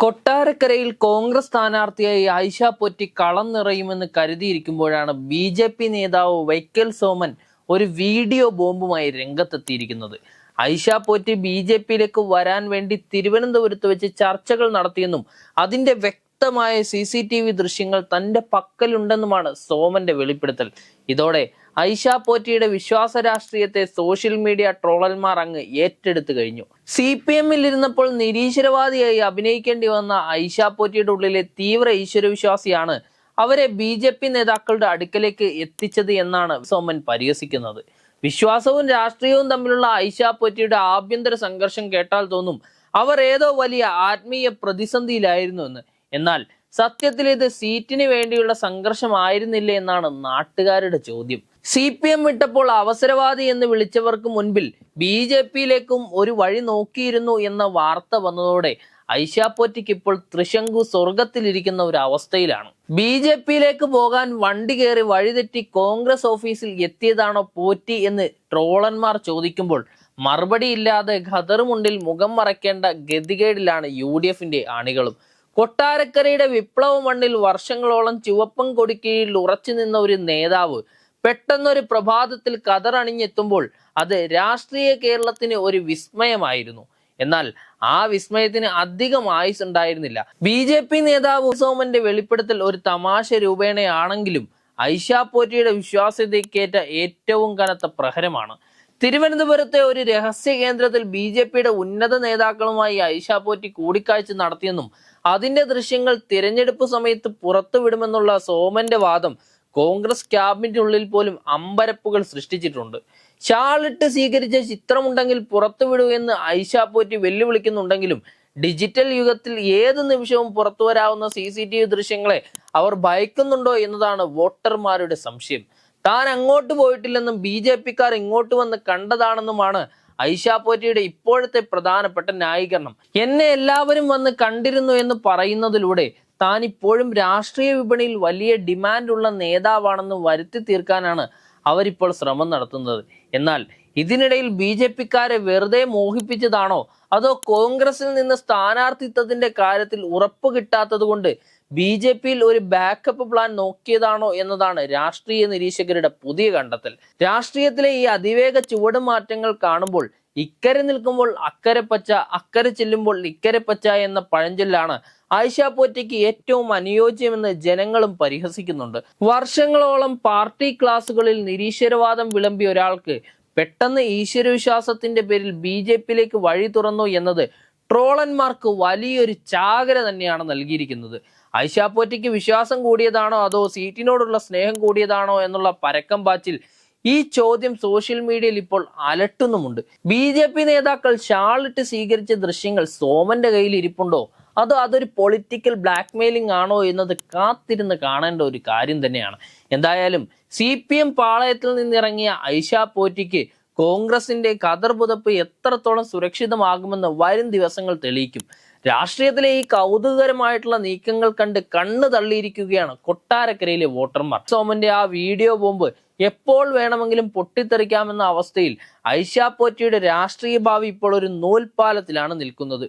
കൊട്ടാരക്കരയിൽ കോൺഗ്രസ് സ്ഥാനാർത്ഥിയായി ആയിഷ പോറ്റി കളം നിറയുമെന്ന് കരുതിയിരിക്കുമ്പോഴാണ് ബി.ജെ.പി. നേതാവ് വൈക്കൽ സോമൻ ഒരു വീഡിയോ ബോംബുമായി രംഗത്തെത്തിയിരിക്കുന്നത്. ആയിഷ പോറ്റി ബി.ജെ.പിയിലേക്ക് വരാൻ വേണ്ടി തിരുവനന്തപുരത്ത് വെച്ച് ചർച്ചകൾ നടത്തിയെന്നും അതിന്റെ വ്യക്തമായ CCTV ദൃശ്യങ്ങൾ തന്റെ പക്കലുണ്ടെന്നുമാണ് സോമന്റെ വെളിപ്പെടുത്തൽ. ഇതോടെ ആയിഷ പോറ്റിയുടെ വിശ്വാസ രാഷ്ട്രീയത്തെ സോഷ്യൽ മീഡിയ ട്രോളന്മാർ അങ്ങ് ഏറ്റെടുത്തു കഴിഞ്ഞു. CPM-ൽ ഇരുന്നപ്പോൾ നിരീശ്വരവാദിയായി അഭിനയിക്കേണ്ടി വന്ന ആയിഷ പോറ്റിയുടെ ഉള്ളിലെ തീവ്ര ഈശ്വരവിശ്വാസിയാണ് അവരെ BJP നേതാക്കളുടെ അടുക്കലേക്ക് എത്തിച്ചത് എന്നാണ് സോമൻ പരിഹസിക്കുന്നത്. വിശ്വാസവും രാഷ്ട്രീയവും തമ്മിലുള്ള ആയിഷ പോറ്റിയുടെ ആഭ്യന്തര സംഘർഷം കേട്ടാൽ തോന്നും അവർ ഏതോ വലിയ ആത്മീയ പ്രതിസന്ധിയിലായിരുന്നു എന്ന്. എന്നാൽ സത്യത്തിൽ ഇത് സീറ്റിന് വേണ്ടിയുള്ള സംഘർഷമായിരുന്നില്ലേ എന്നാണ് നാട്ടുകാരുടെ ചോദ്യം. CPM വിട്ടപ്പോൾ അവസരവാദി എന്ന് വിളിച്ചവർക്ക് മുൻപിൽ BJP-യിലേക്കും ഒരു വഴി നോക്കിയിരുന്നു എന്ന വാർത്ത വന്നതോടെ ആയിഷ പോറ്റിക്ക് ഇപ്പോൾ ത്രിശങ്കു സ്വർഗത്തിലിരിക്കുന്ന ഒരു അവസ്ഥയിലാണ്. BJP-യിലേക്ക് പോകാൻ വണ്ടി കയറി വഴിതെറ്റി കോൺഗ്രസ് ഓഫീസിൽ എത്തിയതാണോ പോറ്റി എന്ന് ട്രോളന്മാർ ചോദിക്കുമ്പോൾ മറുപടിയില്ലാതെ ഖദറുമുണ്ടിൽ മുഖം മറയ്ക്കേണ്ട ഗതികേടിലാണ് UDF-ന്റെ അണികളും. കൊട്ടാരക്കരയുടെ വിപ്ലവ മണ്ണിൽ വർഷങ്ങളോളം ചുവപ്പൻ കൊടിക്കീഴിൽ ഉറച്ചു നിന്ന ഒരു നേതാവ് പെട്ടെന്നൊരു പ്രഭാതത്തിൽ കതറണിഞ്ഞെത്തുമ്പോൾ അത് രാഷ്ട്രീയ കേരളത്തിന് ഒരു വിസ്മയമായിരുന്നു. എന്നാൽ ആ വിസ്മയത്തിന് അധികം ആയുസ് ഉണ്ടായിരുന്നില്ല. BJP നേതാവ് സോമന്റെ വെളിപ്പെടുത്തൽ ഒരു തമാശ രൂപേണയാണെങ്കിലും ആയിഷ പോറ്റിയുടെ വിശ്വാസ്യതയ്ക്കേറ്റ ഏറ്റവും കനത്ത പ്രഹരമാണ്. തിരുവനന്തപുരത്തെ ഒരു രഹസ്യ കേന്ദ്രത്തിൽ BJP-യുടെ ഉന്നത നേതാക്കളുമായി ആയിഷ പോറ്റി കൂടിക്കാഴ്ച നടത്തിയെന്നും അതിന്റെ ദൃശ്യങ്ങൾ തിരഞ്ഞെടുപ്പ് സമയത്ത് പുറത്തുവിടുമെന്നുള്ള സോമന്റെ വാദം കോൺഗ്രസ് ക്യാബിനറ്റിനുള്ളിൽ പോലും അമ്പരപ്പുകൾ സൃഷ്ടിച്ചിട്ടുണ്ട്. ഷാളിട്ട് സ്വീകരിച്ച ചിത്രമുണ്ടെങ്കിൽ പുറത്തുവിടൂ എന്ന് ആയിഷ പോറ്റി വെല്ലുവിളിക്കുന്നുണ്ടെങ്കിലും ഡിജിറ്റൽ യുഗത്തിൽ ഏത് നിമിഷവും പുറത്തു വരാവുന്ന CCTV ദൃശ്യങ്ങളെ അവർ ഭയക്കുന്നുണ്ടോ എന്നതാണ് വോട്ടർമാരുടെ സംശയം. താൻ അങ്ങോട്ട് പോയിട്ടില്ലെന്നും BJP-ക്കാർ ഇങ്ങോട്ട് വന്ന് കണ്ടതാണെന്നുമാണ് ആയിഷ പോറ്റിയുടെ ഇപ്പോഴത്തെ പ്രധാനപ്പെട്ട ന്യായീകരണം. എന്നെ എല്ലാവരും വന്ന് കണ്ടിരുന്നു എന്ന് പറയുന്നതിലൂടെ താൻ ഇപ്പോഴും രാഷ്ട്രീയ വിപണിയിൽ വലിയ ഡിമാൻഡുള്ള നേതാവാണെന്ന് വരുത്തി തീർക്കാനാണ് അവരിപ്പോൾ ശ്രമം നടത്തുന്നത്. എന്നാൽ ഇതിനിടയിൽ BJP-ക്കാരെ വെറുതെ മോഹിപ്പിച്ചതാണോ അതോ കോൺഗ്രസിൽ നിന്ന് സ്ഥാനാർത്ഥിത്വത്തിന്റെ കാര്യത്തിൽ ഉറപ്പ് കിട്ടാത്തത് കൊണ്ട് BJP-യിൽ ഒരു ബാക്കപ്പ് പ്ലാൻ നോക്കിയതാണോ എന്നതാണ് രാഷ്ട്രീയ നിരീക്ഷകരുടെ പുതിയ കണ്ടെത്തൽ. രാഷ്ട്രീയത്തിലെ ഈ അതിവേഗ ചുവടുമാറ്റങ്ങൾ കാണുമ്പോൾ ഇക്കരെ നിൽക്കുമ്പോൾ അക്കരെ പച്ച, അക്കരെ ചെല്ലുമ്പോൾ ഇക്കരെ പച്ച എന്ന പഴഞ്ചൊല്ലാണ് ആയിഷ പോറ്റിക്ക് ഏറ്റവും അനുയോജ്യമെന്ന് ജനങ്ങളും പരിഹസിക്കുന്നുണ്ട്. വർഷങ്ങളോളം പാർട്ടി ക്ലാസുകളിൽ നിരീശ്വരവാദം വിളമ്പിയ ഒരാൾക്ക് പെട്ടെന്ന് ഈശ്വരവിശ്വാസത്തിന്റെ പേരിൽ BJP-യിലേക്ക് വഴി തുറന്നു എന്നത് ട്രോളന്മാർക്ക് വലിയൊരു ചാകര തന്നെയാണ് നൽകിയിരിക്കുന്നത്. ആയിഷ പോറ്റിക്ക് വിശ്വാസം കൂടിയതാണോ അതോ സീറ്റിനോടുള്ള സ്നേഹം കൂടിയതാണോ എന്നുള്ള പരക്കം പാച്ചിൽ ഈ ചോദ്യം സോഷ്യൽ മീഡിയയിൽ ഇപ്പോൾ അലട്ടുന്നുമുണ്ട്. BJP നേതാക്കൾ ഷാളിട്ട് സ്വീകരിച്ച ദൃശ്യങ്ങൾ സോമന്റെ കയ്യിൽ ഇരിപ്പുണ്ടോ അതോ അതൊരു പൊളിറ്റിക്കൽ ബ്ലാക്ക് മെയിലിംഗ് ആണോ എന്നത് കാത്തിരുന്ന് കാണേണ്ട ഒരു കാര്യം തന്നെയാണ്. എന്തായാലും CPM പാളയത്തിൽ നിന്നിറങ്ങിയ ആയിഷ പോറ്റിക്ക് കോൺഗ്രസിന്റെ ഖദർ പുതപ്പ് എത്രത്തോളം സുരക്ഷിതമാകുമെന്ന് വരും ദിവസങ്ങൾ തെളിയിക്കും. രാഷ്ട്രീയത്തിലെ ഈ കൗതുകകരമായിട്ടുള്ള നീക്കങ്ങൾ കണ്ട് കണ്ണ് തള്ളിയിരിക്കുകയാണ് കൊട്ടാരക്കരയിലെ വോട്ടർമാർ. സോമന്റെ ആ വീഡിയോ ബോംബ് എപ്പോൾ വേണമെങ്കിലും പൊട്ടിത്തെറിക്കാമെന്ന അവസ്ഥയിൽ ആയിഷ പോറ്റിയുടെ രാഷ്ട്രീയ ഭാവി ഇപ്പോൾ ഒരു നൂൽപാലത്തിലാണ് നിൽക്കുന്നത്.